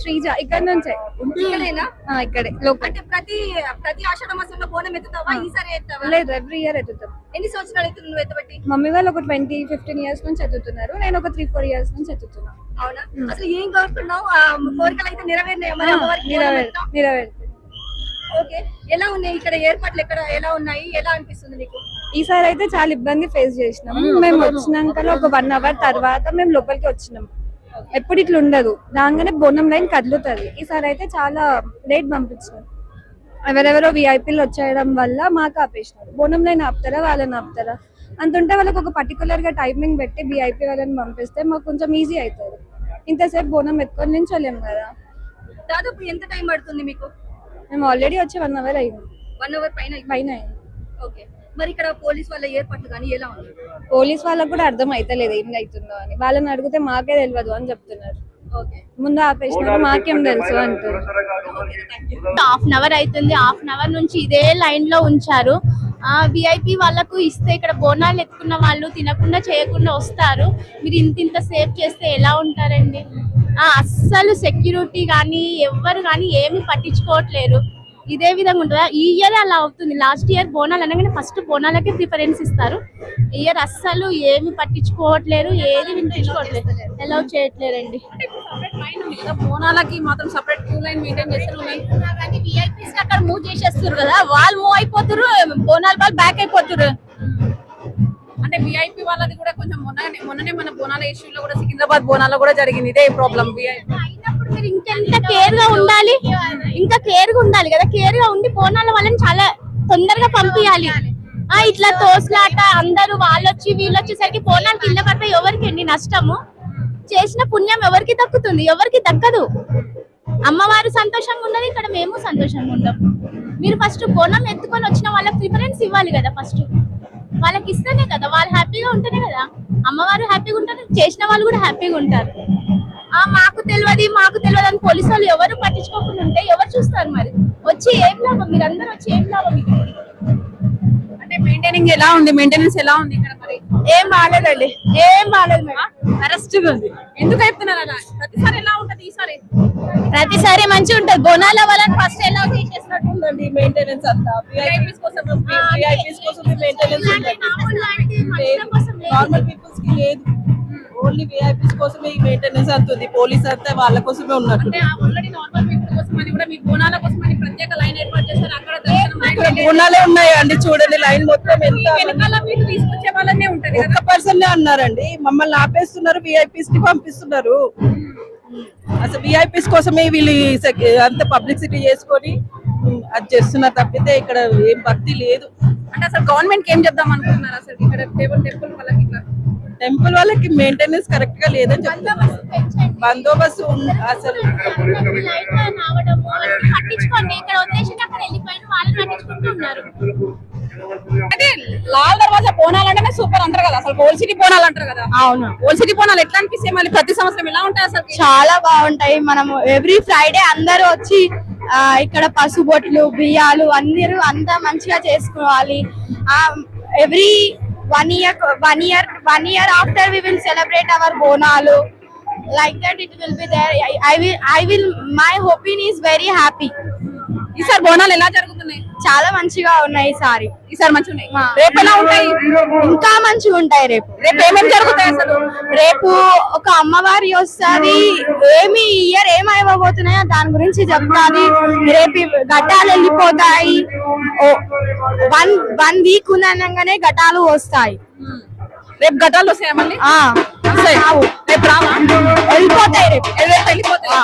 శ్రీజ ఇక్కడ నుంచే. ఇక్కడేనా? ఇక్కడే లోకల్. అంటే ప్రతి ఆషాఢ మాసంలో బోనం ఎత్తుతావా? ఈసారి ఎత్తావా? లేదు, ఎవ్రీ ఇయర్ ఎత్తుతాం. ఎన్ని సంవత్సరాలు అయితే నువ్వు ఎత్తబట్టి? మమ్మీ వాళ్ళు ఒక 20-15 ఇయర్స్ నుంచి ఎత్తుతున్నారు, నేను ఒక 3-4 ఇయర్స్ నుంచి ఎత్తుతున్నా. అవునా? అసలు ఏం కోరుకున్నావు? కోరికలు అయితే నెరవేరినాయి మరి అమ్మవారికి? నెరవేరుతుంది. ఓకే, ఎలా ఉన్నాయి ఇక్కడ ఏర్పాట్లు? ఎలా ఉన్నాయి? ఎలా అనిపిస్తుంది నీకు? ఈసారి అయితే చాలా ఇబ్బంది ఫేస్ చేసినాం. మేము వచ్చినాక ఒక 1 అవర్ తర్వాత మేము లోపలికి వచ్చినాం. ఎప్పుడు ఇట్లా ఉండదు, రాగానే బోనం లైన్ కదులుతుంది. ఈసారి అయితే చాలా లేట్ పంపించారు. ఎవరెవరో విఐపీలు వచ్చేయడం వల్ల మాకు ఆపేసినారు. బోనం లైన్ ఆపుతారా, వాళ్ళని ఆపుతారా అంటుంటే వాళ్ళకి ఒక పర్టికులర్ గా టైమింగ్ పెట్టి విఐపీ వాళ్ళని పంపిస్తే మాకు కొంచెం ఈజీ అవుతుంది. ఇంతసేపు బోనం ఎత్తుకొని నించోలేము కదా. దాదాపు ఎంత టైం పడుతుంది మీకు? మేము ఆల్రెడీ వచ్చి 1 అవర్ అయింది. 1 అవర్ పైన అయింది. ఓకే, మరి ఇక్కడ పోలీస్ వాళ్ళ ఏర్పాట్లు కానీ ఎలా ఉంది? పోలీస్ వాళ్ళకు కూడా అర్థం అయితలేదు ఏం అవుతుందో అని. వాళ్ళని అడిగితే మాకే తెలియదు అని చెప్తున్నారు. ముందు ఆపేసినారు, మాకేం తెలుసు అంటారు. హాఫ్ అన్ అవర్ అవుతుంది. హాఫ్ అన్ అవర్ నుంచి ఇదే లైన్ లో ఉంచారు. విఐపి వాళ్ళకు ఇస్తే ఇక్కడ బోనాలు ఎత్తుకున్న వాళ్ళు తినకుండా చేయకుండా వస్తారు. మీరు ఇంత సేవ్ చేస్తే ఎలా ఉంటారండి? అస్సలు సెక్యూరిటీ కానీ ఎవ్వరు కానీ ఏమి పట్టించుకోవట్లేరు. ఇదే విధంగా ఉంటుందా? ఈ ఇయర్ అలా అవుతుంది. లాస్ట్ ఇయర్ బోనాలు అనగానే ఫస్ట్ బోనాలకే ప్రిఫరెన్స్ ఇస్తారు. ఈ ఇయర్ అస్సలు ఏమి పట్టించుకోవట్లేరు, ఏది వినిపించుకోవట్లేదు, ఎలా చేయట్లేరండి. బోనాలకి మాత్రం సెపరేట్ క్యూ లైన్ మెయింటైన్ చేస్తారు. విఐపీస్ అక్కడ మూవ్ చేసేస్తారు కదా, వాళ్ళు మూవ్ అయిపోతారు, బోనాల వాళ్ళు బ్యాక్ అయిపోతారు. అంటే విఐపీ వాళ్ళది కూడా కొంచెం మొన్ననే మన బోనాల ఇష్యూలో కూడా సికింద్రాబాద్ బోనాల్లో కూడా జరిగింది ఇదే ప్రాబ్లం. అయినప్పుడు మీరు ఇంకెంత కేర్ గా ఉండాలి, ఇంకా కేర్ గా ఉండాలి కదా. కేర్ గా ఉండి బోనాల వాళ్ళని చాలా తొందరగా పంపించాలి. ఇట్లా తోసులాట అందరూ వాళ్ళొచ్చి వీళ్ళొచ్చేసరికి బోనాలు కింద పడితే ఎవరికి ఎన్ని నష్టము. చేసిన పుణ్యం ఎవరికి దక్కుతుంది? ఎవరికి దక్కదు. అమ్మవారు సంతోషంగా ఉన్నది, ఇక్కడ మేము సంతోషంగా ఉంటాం. మీరు ఫస్ట్ బోనం ఎత్తుకొని వచ్చిన వాళ్ళకి ప్రిఫరెన్స్ ఇవ్వాలి కదా. ఫస్ట్ వాళ్ళకి ఇస్తేనే కదా, వాళ్ళు హ్యాపీగా ఉంటేనే కదా అమ్మవారు హ్యాపీగా ఉంటారు, చేసిన వాళ్ళు కూడా హ్యాపీగా ఉంటారు. మాకు తెలియదు అని పోలీసు వాళ్ళు ఎవరు పట్టించుకోకుండా ఉంటే ఎవరు చూస్తారు? మరి వచ్చి ఏం లాభం? మీరు అందరూ వచ్చి ఏం లాభం? అంటే మెయింటైనింగ్ ఎలా ఉంది? మెయింటెనెన్స్ ఎలా ఉంది ఇక్కడ? మరి ఏం బాగాలేదండి, ఏం బాగాలేదు మేడం. అరెస్ట్ ఉంది. ఎందుకు చెప్తున్నారు అలా? ప్రతిసారి ఎలా ఉంటది? ఈసారి ప్రతిసారి మంచిగా ఉంటుంది. బోనాల వాళ్ళని ఫస్ట్ ఎలా చేసేసినట్టు ఉందండి మెయింటెనెన్స్ అంతా. విఐపీస్ కోసం మెయింటెనెన్స్ నార్మల్ పీపుల్స్ కి లేదు. ఓన్లీ విఐపీస్ కోసమే ఈ మెయింటెనెన్స్ అంతుంది. పోలీస్ అంతా వాళ్ళ కోసమే ఉన్నారు. అంటే ఆల్రెడీ నార్మల్ పీపుల్ కోసం అని కూడా మీ బోనాల కోసం అని ప్రత్యేక లైన్ ఏర్పాటు చేస్తారు. అక్కడ బోనాలే ఉన్నాయి అండి, చూడండి లైన్ మొత్తం వెనకాల మీకు తీసుకొచ్చే వాళ్ళనే ఉంటది. ఒక్క పర్సన్ అన్నారండి, మమ్మల్ని ఆపేస్తున్నారు, విఐపీస్ కి పంపిస్తున్నారు. అసలు విఐపీస్ కోసమే వీళ్ళు అంత పబ్లిసిటీ చేసుకొని అది చేస్తున్నారు తప్పితే ఇక్కడ ఏం భక్తి లేదు. అంటే అసలు గవర్నమెంట్ కి ఏం చెప్దాం అనుకుంటున్నారు? అసలు ఇక్కడ టెంపుల్ వాళ్ళకి మెయింటెనెన్స్ కరెక్ట్ గా లేదని చెప్తున్నారు. బందోబస్తు అసలు పట్టించుకోండి. ఇక్కడ వదిలేసి అక్కడ వెళ్ళిపోయిన వాళ్ళని పట్టించుకుంటున్నారు. అంటే లాల్ దర్వాజా బోనాలు అంటేనే సూపర్ అంటారు కదా, అసలు ఓల్డ్ సిటీ బోనాలు అంటారు కదా. అవును, ఓల్డ్ సిటీ బోనాలు ఎట్లా అనిపిస్తాయి? మళ్ళీ ప్రతి సంవత్సరం ఎలా ఉంటాయి? అసలు చాలా బాగుంటాయి. మనము ఎవ్రీ ఫ్రైడే అందరూ వచ్చి ఇక్కడ పసుబొట్లు బియ్యాలు అందరూ అంతా మంచిగా చేసుకోవాలి. Every one year after we will celebrate our bonalu, like that it will be there. I will my opinion is very happy. ఈసారి బోనాలు ఎలా జరుగుతున్నాయి? చాలా మంచిగా ఉన్నాయి. ఈసారి మంచిగా ఉన్నాయి. రేపు ఎలా ఉంటాయి? ఇంకా మంచిగా ఉంటాయి. రేపు ఏమేమి జరుగుతాయి? అసలు రేపు ఒక అమ్మవారి వస్తుంది. ఏమి ఇయర్ ఏమైపోతున్నాయో దాని గురించి చెప్తాది. రేపు ఘటాలు వెళ్ళిపోతాయి. వన్ వీక్ ఉన్నగానే ఘటాలు వస్తాయి. రేపు ఘటాలు వస్తాయి మళ్ళీ? రేపు రావా? వెళ్ళిపోతాయి. రేపు వెళ్ళిపోతాయి.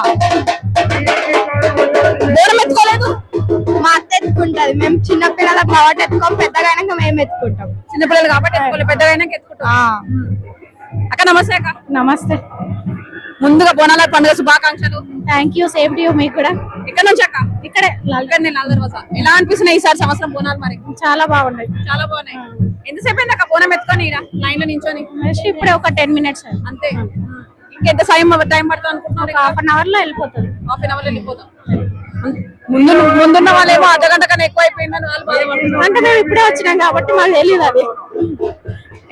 బోనం ఎత్తుకోలేదు? మా అత్త ఎత్తుకుంటది. మేము చిన్నపిల్లల కాబట్టి ఎత్తుకోం, పెద్దగా అయినాక మేము ఎత్తుకుంటాం. చిన్నపిల్లలు కాబట్టి ఎత్తుకోలేదు, పెద్దగా అయినాక ఎత్తుకుంటాం. అక్క నమస్తే. అక్క నమస్తే. ముందుగా బోనాల పండుగ శుభాకాంక్షలు. Thank you, same to you. మీకు కూడా. ఇక్కడ నుంచి అక్క? ఇక్కడే లాల్ దర్వాజా. ఎలా అనిపిస్తున్నాయి ఈసారి సంవత్సరం బోనాలు? మరి చాలా బాగున్నాయి. చాలా బాగున్నాయి. ఎంతసేపు అయింది అక్క బోనం ఎత్తుకొని లైన్ లో నించొని? ఇప్పుడే ఒక 10 minutes అంతే. ఇంకెంత టైం పడుతుంది అనుకుంటున్నారు? హాఫ్ అన్ అవర్ లో వెళ్ళిపోతుంది. హాఫ్ అన్ అవర్ లో వెళ్ళిపోతాం. ముందున్న వాళ్ళేమో అర్ధగంట కన్నా ఎక్కువ అయిపోయిందని వాళ్ళు బాధపడుతున్నారు. అంటే మేము ఇప్పుడే వచ్చినాం కాబట్టి మాకు తెలియదు. అది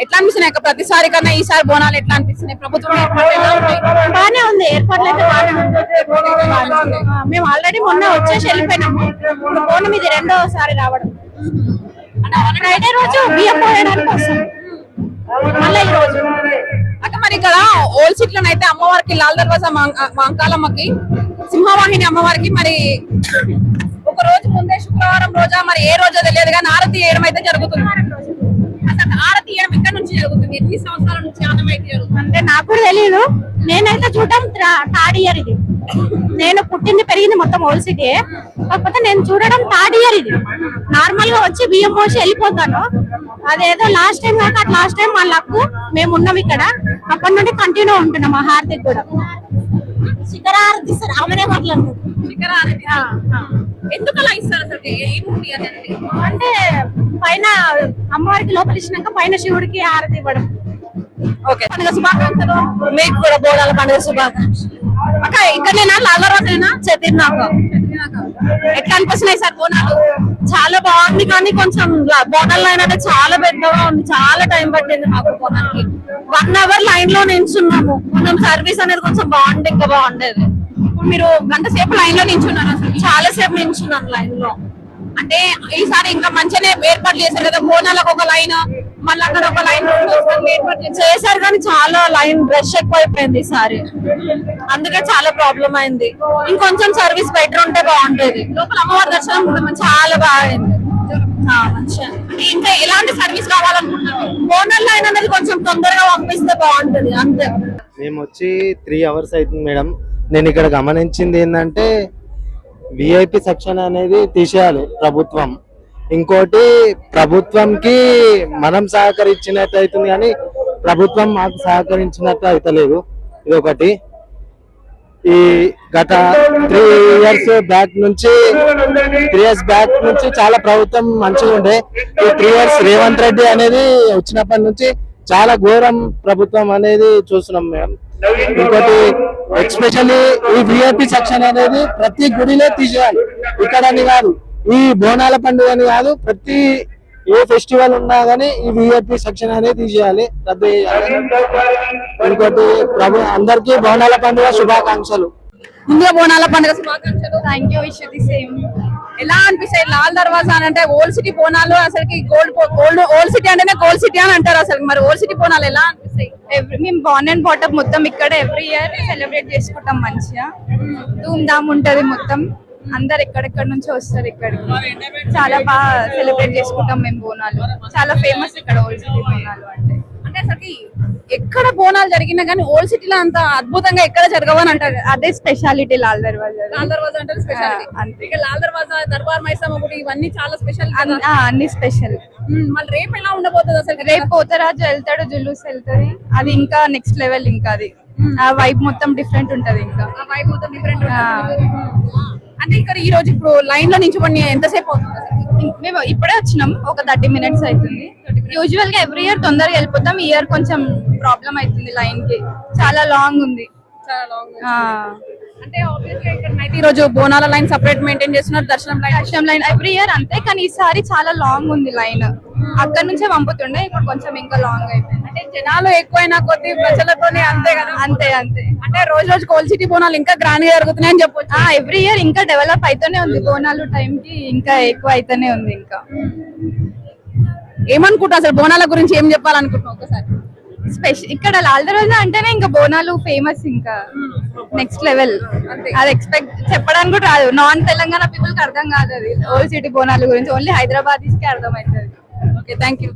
ఎట్లా అనిపిస్తున్నాయి అక్క ప్రతిసారి కన్నా ఈసారి బోనాలు ఎట్లా అనిపిస్తున్నాయి? ప్రభుత్వం ఏర్పాట్లు ఎలా ఉన్నాయి? బానే ఉంది. ఏర్పాట్లు అయితే బాగానే ఉంది. మేము ఆల్రెడీ మొన్న వచ్చేసి వెళ్ళిపోయినాము. ఇప్పుడు బోనం ఇది రెండోసారి రావడం. ఫ్రైడే రోజు బియ్యం పోయడానికి వస్తాం మళ్ళీ ఈ రోజు. అంటే మరి ఇక్కడ ఓల్డ్ సిటీ లోనైతే అమ్మవారికి లాల్ దర్వాజా మాంకాలమ్మకి సింహవాహిని అమ్మవారికి మరి ఒక రోజు ముందే శుక్రవారం రోజా మరి ఏ రోజో తెలియదు కానీ ఆరతి వేయడం అయితే జరుగుతుంది. అసలు ఆరతి వేయడం ఇక్కడ నుంచి జరుగుతుంది, ఎన్ని సంవత్సరాల నుంచి ఆనమైతే జరుగుతుంది అంటే నాకు కూడా తెలియదు. నేనైతే చూడడం థర్డ్ ఇయర్ ఇది. నేను పుట్టింది పెరిగింది మొత్తం ఓల్డ్ సిటీ, కాకపోతే నేను చూడడం థర్డ్ ఇయర్ ఇది. నార్మల్ గా వచ్చి బియ్యం పోసి వెళ్ళిపోతాను. అదేదో లాస్ట్ టైం కాక లాస్ట్ టైం మా లక్కు మేము ఉన్నాం ఇక్కడ, అప్పటి నుండి కంటిన్యూ ఉంటున్నాం. ఆ హారతి కూడా శిఖర హారతి సార్ ఆమెనే మాట్లాడుతుంది. శిఖర హారతి ఎందుకు అలా ఇస్తారు అసలు? ఏముంది అనేది అంటే పైన అమ్మవారికి లోపల ఇచ్చినాక పైన శివుడికి హారతి ఇవ్వడం. ఓకే, పండుగ శుభాకాంక్షలు. మీకు కూడా బోనాల పండుగ శుభాకాంక్షలు. అక్క ఇక్కడనేనా లాల్ దర్వాజానా? చెతిర్నాక. ఎట్లా అనిపిస్తున్నాయి సార్ బోనాలు? చాలా బాగుంది, కానీ కొంచెం బోనాల లైన్ అంటే చాలా పెద్దగా ఉంది. చాలా టైం పట్టింది మాకు బోనానికి. 1 hour లైన్ లో నిల్చున్నాము. కొంచెం సర్వీస్ అనేది కొంచెం బాగుంది, ఇంకా బాగుండేది. ఇప్పుడు మీరు గంట సేపు లైన్ లో నించున్నారు, అసలు చాలా సేపు నిల్చున్నాను లైన్ లో. అంటే ఈసారి ఇంకా మంచిగానే ఏర్పాటు చేశారు కదా, బోనాలకు ఒక లైన్ మళ్ళీ అక్కడ ఒక లైన్ ఏర్పాటు చేశారు, కానీ చాలా లైన్ రష్ ఎక్కువైపోయింది ఈసారి. అందుకే చాలా ప్రాబ్లం అయింది. ఇంకొంచెం సర్వీస్ బెటర్ ఉంటే బాగుంటది. లోపల అమ్మవారి దర్శనం కూడా చాలా బాగా అయింది. అంటే ఇంకా ఎలాంటి సర్వీస్ కావాలనుకుంటున్నారు? బోనల్ లైన్ అనేది కొంచెం తొందరగా పంపిస్తే బాగుంటది అంతే. మేము వచ్చి 3 hours అవుతుంది మేడం. నేను ఇక్కడ గమనించింది ఏంటంటే విఐపి సెక్షన్ అనేది తీసేయాలి ప్రభుత్వం. ఇంకోటి ప్రభుత్వంకి మనం సహకరించినట్టు అవుతుంది కానీ ప్రభుత్వం మాకు సహకరించినట్టు అవుతలేదు. ఇది ఒకటి. ఈ గత 3 years బ్యాక్ నుంచి 3 years బ్యాక్ నుంచి చాలా ప్రభుత్వం మంచిగా ఉండే. ఈ 3 years రేవంత్ రెడ్డి అనేది వచ్చినప్పటి నుంచి చాలా ఘోరం ప్రభుత్వం అనేది చూస్తున్నాం మేడం. ఇంకోటి ఎస్పెషల్లీ ఈ విఐపి సెక్షన్ అనేది ప్రతి గుడిలో తీసేయాలి. ఇక్కడని కాదు, ఈ బోనాల పండుగ అని కాదు, ప్రతి ఏ ఫెస్టివల్ ఉన్నా గానీ ఈ విఐపి సెక్షన్ అనేది తీసేయాలి, రద్దు చేయాలి. ఇంకోటి అందరికీ బోనాల పండుగ శుభాకాంక్షలు. ముందుగా బోనాల పండుగ శుభాకాంక్షలు. Thank you. Wish the same. ఎలా అనిపిస్తాయి లాల్ దర్వాజా అని అంటే? ఓల్డ్ సిటీ బోనాలు అసలుకి ఓల్డ్ సిటీ అంటేనే గోల్డ్ సిటీ అని అంటారు అసలు. మరి ఓల్డ్ సిటీ బోనాలు ఎలా అనిపిస్తాయి? మేము బాన్ అండ్ బాటప్ మొత్తం ఇక్కడ ఎవ్రీ ఇయర్ సెలబ్రేట్ చేసుకుంటాం. మంచిగా ధూమ్ ధామ్ ఉంటది మొత్తం. అందరు ఎక్కడెక్కడ నుంచి వస్తారు ఇక్కడికి. చాలా బాగా సెలబ్రేట్ చేసుకుంటాం మేము బోనాలు. చాలా ఫేమస్ ఇక్కడ ఓల్డ్ సిటీ బోనాలు అంటే. అంటే అసలుకి ఎక్కడ బోనాలు జరిగినా కానీ ఓల్డ్ సిటీలో అంత అద్భుతంగా ఎక్కడ జరగవని అంటారు. అదే స్పెషాలిటీ లాల్ దర్వాజా. లాల్ దర్వాజా అంటే స్పెషాలిటీ. అంతే. ఇక లాల్ దర్వాజా, దర్బార్ మైసమ్మ గుడి ఇవన్నీ చాలా స్పెషల్. అన్ని స్పెషల్. మళ్ళీ రేపు ఎలా ఉండబోతుంది అసలు? రేపు పోతరాజు వెళ్తాడు, జులూస్ వెళ్తది. అది ఇంకా నెక్స్ట్ లెవెల్. ఇంకా అది ఆ వైబ్ మొత్తం డిఫరెంట్ ఉంటది. ఇంకా ఆ వైబ్ మొత్తం డిఫరెంట్. అంటే ఇక్కడ ఈ రోజు ఇప్పుడు లైన్ లో నించుకొని ఎంతసేపు అవుతుంది? మేము ఇప్పుడే వచ్చినాం, ఒక 30 minutes అవుతుంది. యూజువల్ గా ఎవ్రీ ఇయర్ తొందరగా వెళ్ళిపోతాం. ఈ ఇయర్ కొంచెం ప్రాబ్లం అవుతుంది లైన్ కి, చాలా లాంగ్ ఉంది. చాలా లాంగ్. అంటే ఆబ్వియస్లీ ఇక్కడ నైట్ ఈ రోజు బోనాల లైన్ సెపరేట్ మెయింటైన్ చేస్తున్నారు, దర్శనం లైన్ ఎవ్రీ ఇయర్ అంతే. కానీ ఈసారి చాలా లాంగ్ ఉంది లైన్. అక్కడ నుంచే పంపుతుండే, ఇప్పుడు కొంచెం ఇంకా లాంగ్ అయిపోయింది. అంటే జనాలు ఎక్కువైనా కొద్ది ప్రజలతోనే అంతే కదా. అంతే అంతే. అంటే రోజు రోజు ఓల్డ్ సిటీ బోనాలు ఇంకా గ్రాండ్ గా జరుగుతున్నాయని చెప్పొచ్చు. ఎవ్రీ ఇయర్ ఇంకా డెవలప్ అయితేనే ఉంది. బోనాలు టైం కి ఇంకా ఎక్కువ అయితేనే ఉంది. ఇంకా ఏమనుకుంటా అసలు బోనాల గురించి ఏం చెప్పాలనుకుంటున్నావు ఒకసారి? స్పెషల్ ఇక్కడ లాల్ దర్వాజా అంటేనే ఇంకా బోనాలు ఫేమస్. ఇంకా నెక్స్ట్ లెవెల్. అది ఎక్స్పెక్ట్ చెప్పడానికి కూడా రాదు. నాన్ తెలంగాణ పీపుల్ కి అర్థం కాదు అది ఓల్డ్ సిటీ బోనాల గురించి. ఓన్లీ హైదరాబాద్ కి అర్థం అవుతుంది. Okay, thank you.